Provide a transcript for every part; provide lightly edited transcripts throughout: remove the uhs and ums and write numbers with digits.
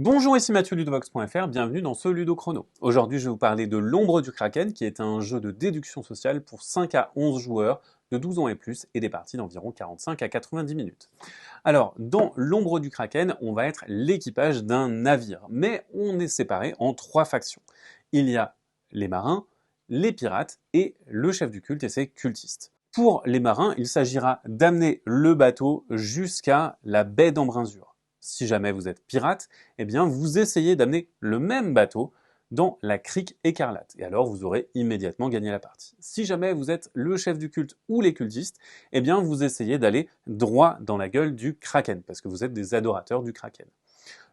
Bonjour, ici Mathieu Ludovox.fr, bienvenue dans ce Ludo Chrono. Aujourd'hui, je vais vous parler de l'Ombre du Kraken, qui est un jeu de déduction sociale pour 5 à 11 joueurs de 12 ans et plus, et des parties d'environ 45 à 90 minutes. Alors, dans l'Ombre du Kraken, on va être l'équipage d'un navire, mais on est séparé en 3 factions. Il y a les marins, les pirates et le chef du culte et ses cultistes. Pour les marins, il s'agira d'amener le bateau jusqu'à la baie d'Embrunzure. Si jamais vous êtes pirate, eh bien vous essayez d'amener le même bateau dans la crique écarlate. Et alors vous aurez immédiatement gagné la partie. Si jamais vous êtes le chef du culte ou les cultistes, eh bien vous essayez d'aller droit dans la gueule du Kraken, parce que vous êtes des adorateurs du Kraken.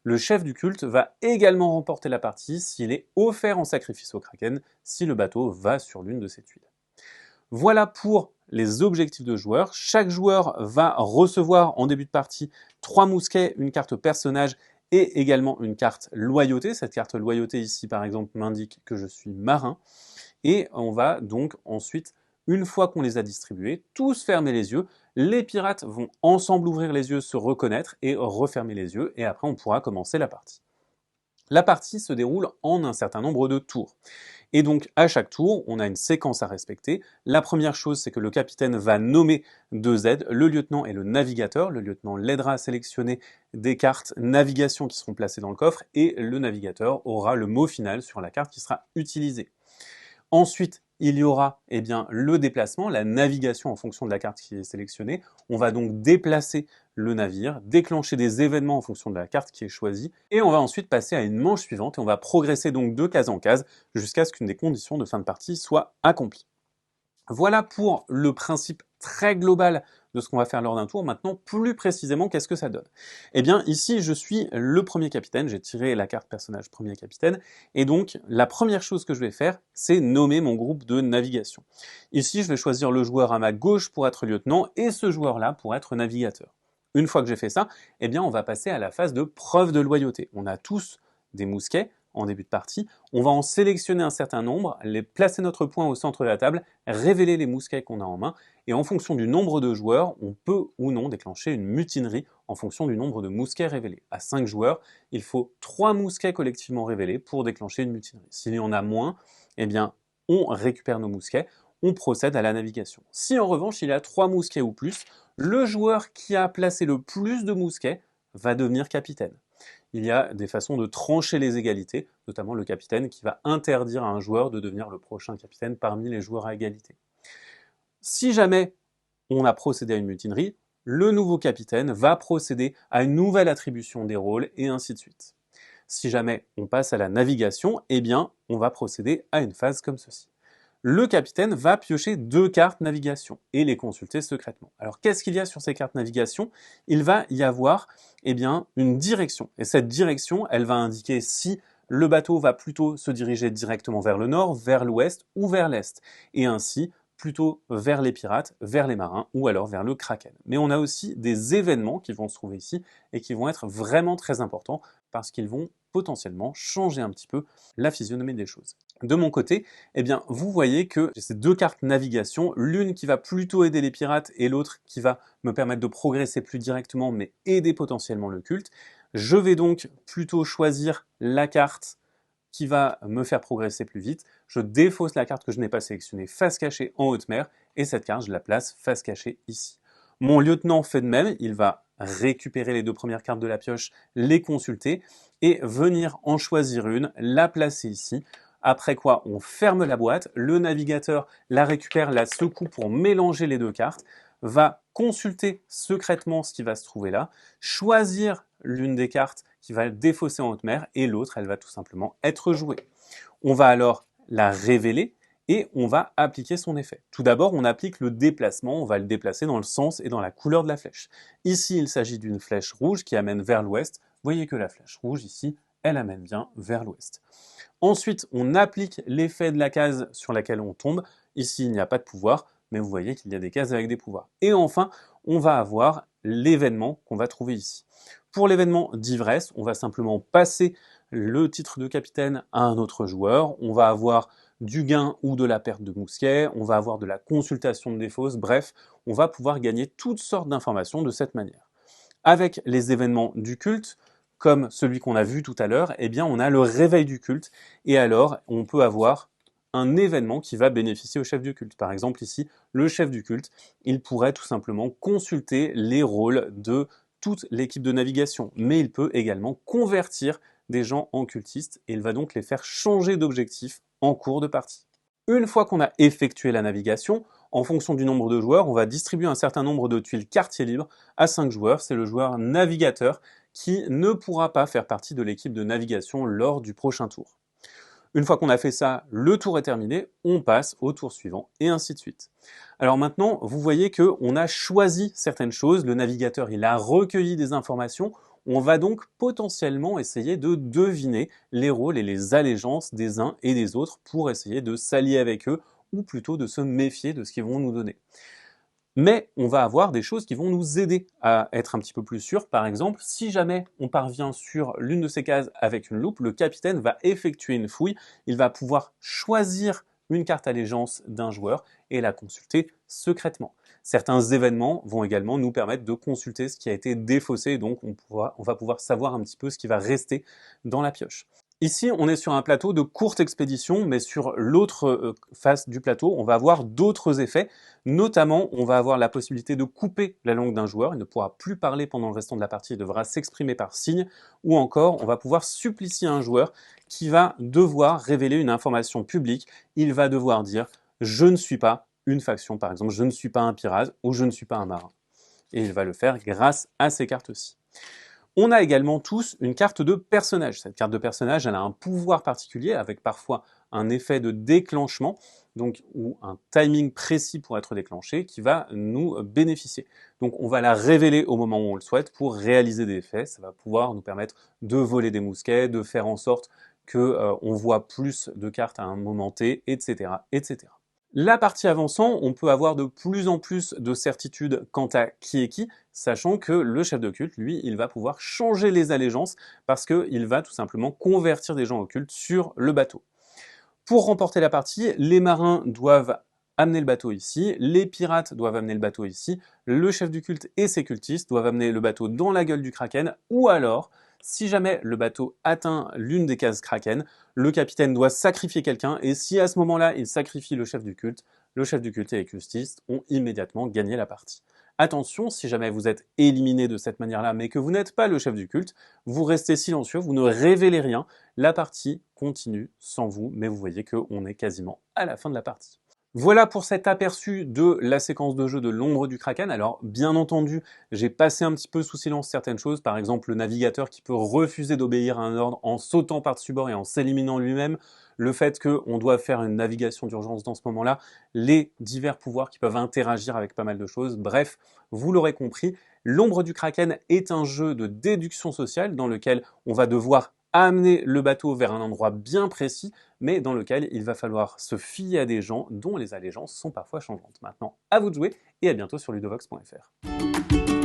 Le chef du culte va également remporter la partie s'il est offert en sacrifice au Kraken, si le bateau va sur l'une de ses tuiles. Voilà pour les objectifs de joueurs. Chaque joueur va recevoir en début de partie 3 mousquets, une carte personnage et également une carte loyauté. Cette carte loyauté ici par exemple m'indique que je suis marin. Et on va donc ensuite, une fois qu'on les a distribués, tous fermer les yeux. Les pirates vont ensemble ouvrir les yeux, se reconnaître et refermer les yeux. Et après on pourra commencer la partie. La partie se déroule en un certain nombre de tours. Et donc, à chaque tour, on a une séquence à respecter. La première chose, c'est que le capitaine va nommer 2 aides, le lieutenant et le navigateur. Le lieutenant l'aidera à sélectionner des cartes navigation qui seront placées dans le coffre et le navigateur aura le mot final sur la carte qui sera utilisée. Ensuite, il y aura le déplacement, la navigation en fonction de la carte qui est sélectionnée. On va donc déplacer le navire, déclencher des événements en fonction de la carte qui est choisie, et on va ensuite passer à une manche suivante, et on va progresser donc de case en case jusqu'à ce qu'une des conditions de fin de partie soit accomplie. Voilà pour le principe très global de ce qu'on va faire lors d'un tour. Maintenant, plus précisément, qu'est-ce que ça donne? Eh bien, ici, je suis le premier capitaine. J'ai tiré la carte personnage premier capitaine. Et donc, la première chose que je vais faire, c'est nommer mon groupe de navigation. Ici, je vais choisir le joueur à ma gauche pour être lieutenant et ce joueur-là pour être navigateur. Une fois que j'ai fait ça, eh bien, on va passer à la phase de preuve de loyauté. On a tous des mousquets en début de partie. On va en sélectionner un certain nombre, les placer notre point au centre de la table, révéler les mousquets qu'on a en main, et en fonction du nombre de joueurs, on peut ou non déclencher une mutinerie en fonction du nombre de mousquets révélés. À 5 joueurs, il faut 3 mousquets collectivement révélés pour déclencher une mutinerie. S'il y en a moins, eh bien, on récupère nos mousquets, on procède à la navigation. Si en revanche il y a 3 mousquets ou plus, le joueur qui a placé le plus de mousquets va devenir capitaine. Il y a des façons de trancher les égalités, notamment le capitaine qui va interdire à un joueur de devenir le prochain capitaine parmi les joueurs à égalité. Si jamais on a procédé à une mutinerie, le nouveau capitaine va procéder à une nouvelle attribution des rôles et ainsi de suite. Si jamais on passe à la navigation, eh bien, on va procéder à une phase comme ceci. Le capitaine va piocher 2 cartes navigation et les consulter secrètement. Alors qu'est-ce qu'il y a sur ces cartes navigation? Il va y avoir une direction. Et cette direction, elle va indiquer si le bateau va plutôt se diriger directement vers le nord, vers l'ouest ou vers l'est. Et ainsi, plutôt vers les pirates, vers les marins ou alors vers le Kraken. Mais on a aussi des événements qui vont se trouver ici et qui vont être vraiment très importants parce qu'ils vont potentiellement changer un petit peu la physionomie des choses. De mon côté, eh bien, vous voyez que j'ai ces 2 cartes navigation, l'une qui va plutôt aider les pirates et l'autre qui va me permettre de progresser plus directement mais aider potentiellement le culte. Je vais donc plutôt choisir la carte qui va me faire progresser plus vite. Je défausse la carte que je n'ai pas sélectionnée face cachée en haute mer et cette carte, je la place face cachée ici. Mon lieutenant fait de même, il va récupérer les 2 premières cartes de la pioche, les consulter et venir en choisir une, la placer ici. Après quoi, on ferme la boîte, le navigateur la récupère, la secoue pour mélanger les 2 cartes, va consulter secrètement ce qui va se trouver là, choisir l'une des cartes qui va défausser en haute mer et l'autre, elle va tout simplement être jouée. On va alors la révéler et on va appliquer son effet. Tout d'abord, on applique le déplacement, on va le déplacer dans le sens et dans la couleur de la flèche. Ici, il s'agit d'une flèche rouge qui amène vers l'ouest. Vous voyez que la flèche rouge ici, elle amène bien vers l'ouest. Ensuite, on applique l'effet de la case sur laquelle on tombe. Ici, il n'y a pas de pouvoir, mais vous voyez qu'il y a des cases avec des pouvoirs. Et enfin, on va avoir l'événement qu'on va trouver ici. Pour l'événement d'ivresse, on va simplement passer le titre de capitaine à un autre joueur. On va avoir du gain ou de la perte de mousquet, on va avoir de la consultation de défausse, bref, on va pouvoir gagner toutes sortes d'informations de cette manière. Avec les événements du culte, comme celui qu'on a vu tout à l'heure, eh bien on a le réveil du culte, et alors on peut avoir un événement qui va bénéficier au chef du culte. Par exemple ici, le chef du culte, il pourrait tout simplement consulter les rôles de toute l'équipe de navigation, mais il peut également convertir des gens en cultistes, et il va donc les faire changer d'objectif en cours de partie. Une fois qu'on a effectué la navigation, en fonction du nombre de joueurs, on va distribuer un certain nombre de tuiles quartier libre à 5 joueurs. C'est le joueur navigateur qui ne pourra pas faire partie de l'équipe de navigation lors du prochain tour. Une fois qu'on a fait ça, le tour est terminé, on passe au tour suivant, et ainsi de suite. Alors maintenant, vous voyez qu'on a choisi certaines choses, le navigateur il a recueilli des informations, on va donc potentiellement essayer de deviner les rôles et les allégeances des uns et des autres pour essayer de s'allier avec eux, ou plutôt de se méfier de ce qu'ils vont nous donner. Mais on va avoir des choses qui vont nous aider à être un petit peu plus sûr. Par exemple, si jamais on parvient sur l'une de ces cases avec une loupe, le capitaine va effectuer une fouille, il va pouvoir choisir une carte allégeance d'un joueur et la consulter secrètement. Certains événements vont également nous permettre de consulter ce qui a été défaussé, donc on va pouvoir savoir un petit peu ce qui va rester dans la pioche. Ici, on est sur un plateau de courte expédition, mais sur l'autre face du plateau, on va avoir d'autres effets. Notamment, on va avoir la possibilité de couper la langue d'un joueur. Il ne pourra plus parler pendant le restant de la partie, il devra s'exprimer par signe. Ou encore, on va pouvoir supplicier un joueur qui va devoir révéler une information publique. Il va devoir dire « je ne suis pas une faction », par exemple « je ne suis pas un pirate » ou « je ne suis pas un marin ». Et il va le faire grâce à ces cartes-ci. On a également tous une carte de personnage. Cette carte de personnage, elle a un pouvoir particulier avec parfois un effet de déclenchement, donc ou un timing précis pour être déclenché qui va nous bénéficier. Donc on va la révéler au moment où on le souhaite pour réaliser des effets. Ça va pouvoir nous permettre de voler des mousquets, de faire en sorte que on voit plus de cartes à un moment T, etc., etc. La partie avançant, on peut avoir de plus en plus de certitude quant à qui est qui, sachant que le chef de culte, lui, il va pouvoir changer les allégeances parce qu'il va tout simplement convertir des gens au culte sur le bateau. Pour remporter la partie, les marins doivent amener le bateau ici, les pirates doivent amener le bateau ici, le chef du culte et ses cultistes doivent amener le bateau dans la gueule du kraken, ou alors, si jamais le bateau atteint l'une des cases kraken, le capitaine doit sacrifier quelqu'un, et si à ce moment-là il sacrifie le chef du culte et les cultistes ont immédiatement gagné la partie. Attention, si jamais vous êtes éliminé de cette manière-là, mais que vous n'êtes pas le chef du culte, vous restez silencieux, vous ne révélez rien, la partie continue sans vous, mais vous voyez qu'on est quasiment à la fin de la partie. Voilà pour cet aperçu de la séquence de jeu de l'ombre du Kraken. Alors, bien entendu, j'ai passé un petit peu sous silence certaines choses, par exemple le navigateur qui peut refuser d'obéir à un ordre en sautant par-dessus bord et en s'éliminant lui-même, le fait qu'on doit faire une navigation d'urgence dans ce moment-là, les divers pouvoirs qui peuvent interagir avec pas mal de choses. Bref, vous l'aurez compris, l'ombre du Kraken est un jeu de déduction sociale dans lequel on va devoir amener le bateau vers un endroit bien précis, mais dans lequel il va falloir se fier à des gens dont les allégeances sont parfois changeantes. Maintenant, à vous de jouer et à bientôt sur ludovox.fr.